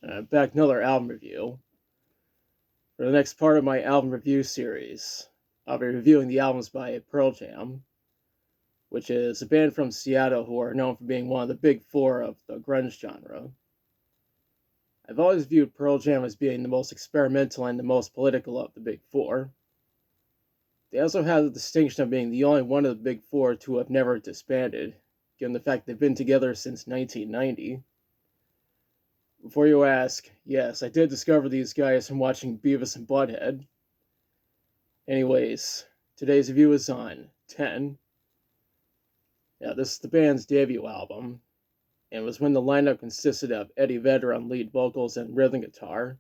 Back another album review. For the next part of my album review series, I'll be reviewing the albums by Pearl Jam, which is a band from Seattle who are known for being one of the big four of the grunge genre. I've always viewed Pearl Jam as being the most experimental and the most political of the big four. They also have the distinction of being the only one of the big four to have never disbanded, given the fact they've been together since 1990. Before you ask, yes, I did discover these guys from watching Beavis and Butthead. Anyways, today's review is on 10. Yeah, this is the band's debut album, and was when the lineup consisted of Eddie Vedder on lead vocals and rhythm guitar,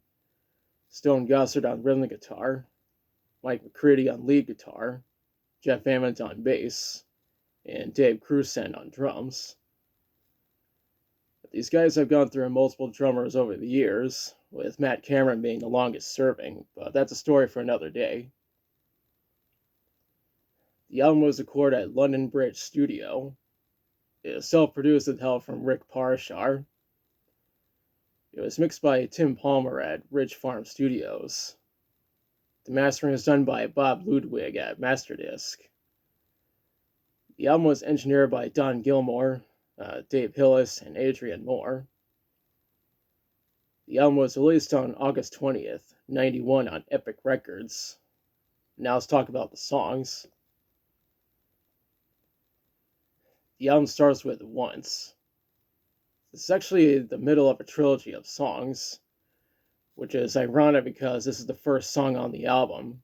Stone Gossard on rhythm guitar, Mike McCready on lead guitar, Jeff Ament on bass, and Dave Grusin on drums. These guys have gone through multiple drummers over the years, with Matt Cameron being the longest serving, but that's a story for another day. The album was recorded at London Bridge Studio. It was self-produced with help from Rick Parashar. It was mixed by Tim Palmer at Ridge Farm Studios. The mastering was done by Bob Ludwig at Masterdisc. The album was engineered by Don Gilmore, Dave Hillis, and Adrian Moore. The album was released on August 20th, 91 on Epic Records. Now let's talk about the songs. The album starts with Once. This is actually the middle of a trilogy of songs, which is ironic because this is the first song on the album.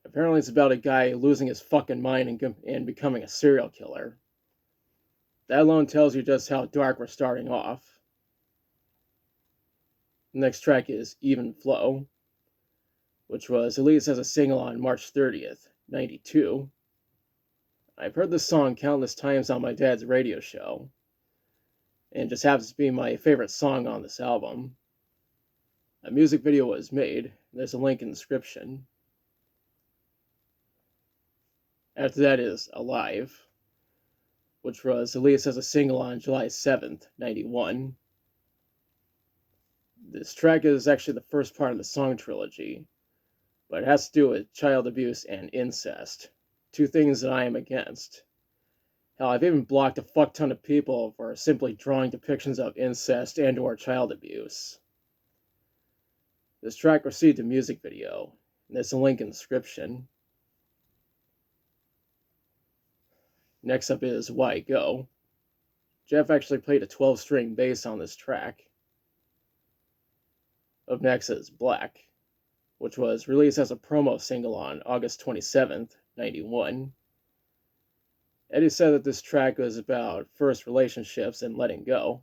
Apparently it's about a guy losing his fucking mind and becoming a serial killer. That alone tells you just how dark we're starting off. The next track is Even Flow, which was released as a single on March 30th, 92. I've heard this song countless times on my dad's radio show, and it just happens to be my favorite song on this album. A music video was made. There's a link in the description. After that is Alive, which was released as a single on July 7th, 91. This track is actually the first part of the song trilogy, but it has to do with child abuse and incest, two things that I am against. Hell, I've even blocked a fuck ton of people for simply drawing depictions of incest and or child abuse. This track received a music video, and there's a link in the description. Next up is Why Go. Jeff actually played a 12-string bass on this track. Up next is Black, which was released as a promo single on August 27th, 91. Eddie said that this track was about first relationships and letting go.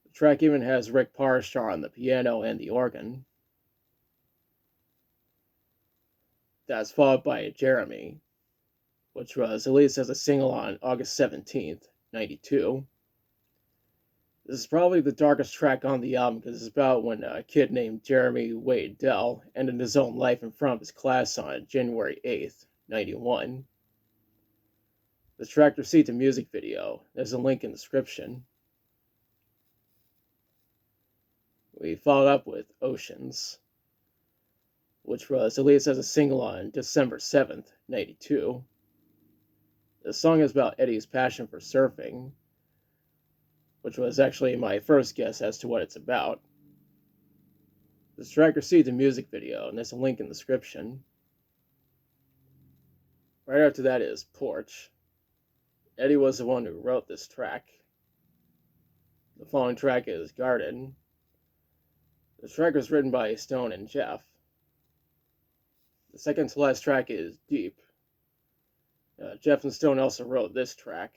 The track even has Rick Parashar on the piano and the organ. That's followed by Jeremy, which was released as a single on August 17th, 92. This is probably the darkest track on the album because it's about when a kid named Jeremy Wade Dell ended his own life in front of his class on January 8th, 91. The track received a music video. There's a link in the description. We followed up with Oceans, which was released as a single on December 7th, 92. The song is about Eddie's passion for surfing, which was actually my first guess as to what it's about. This track received a music video, and there's a link in the description. Right after that is Porch. Eddie was the one who wrote this track. The following track is Garden. The track was written by Stone and Jeff. The second to last track is Deep. Jeff and Stone also wrote this track.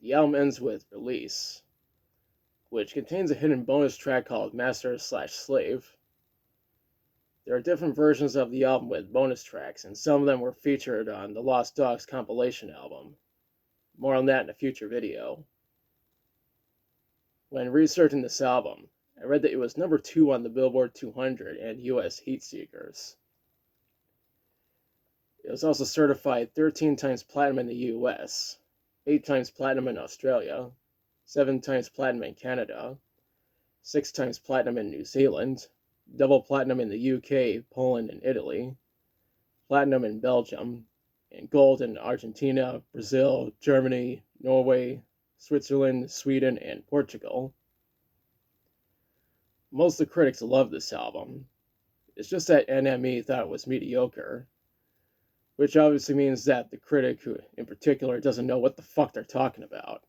The album ends with Release, which contains a hidden bonus track called Master/Slave. There are different versions of the album with bonus tracks, and some of them were featured on the Lost Dogs compilation album. More on that in a future video. When researching this album, I read that it was number 2 on the Billboard 200 and US Heatseekers. It was also certified 13 times platinum in the US, 8 times platinum in Australia, 7 times platinum in Canada, 6 times platinum in New Zealand, double platinum in the UK, Poland, and Italy, platinum in Belgium, and gold in Argentina, Brazil, Germany, Norway, Switzerland, Sweden, and Portugal. Most of the critics love this album. It's just that NME thought it was mediocre, which obviously means that the critic, who in particular doesn't know what the fuck they're talking about.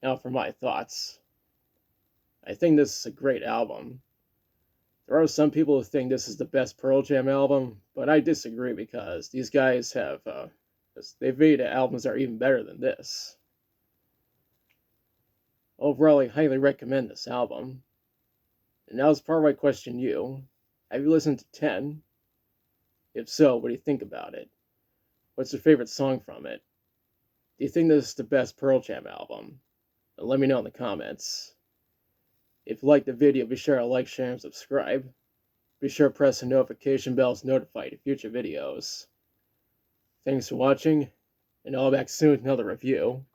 Now for my thoughts. I think this is a great album. There are some people who think this is the best Pearl Jam album, but I disagree because these guys they've made albums that are even better than this. Overall, I highly recommend this album. And now, as part of my question to you, have you listened to 10? If so, what do you think about it? What's your favorite song from it? Do you think this is the best Pearl Jam album? And let me know in the comments. If you liked the video, be sure to like, share, and subscribe. Be sure to press the notification bell to notify you of future videos. Thanks for watching, and I'll be back soon with another review.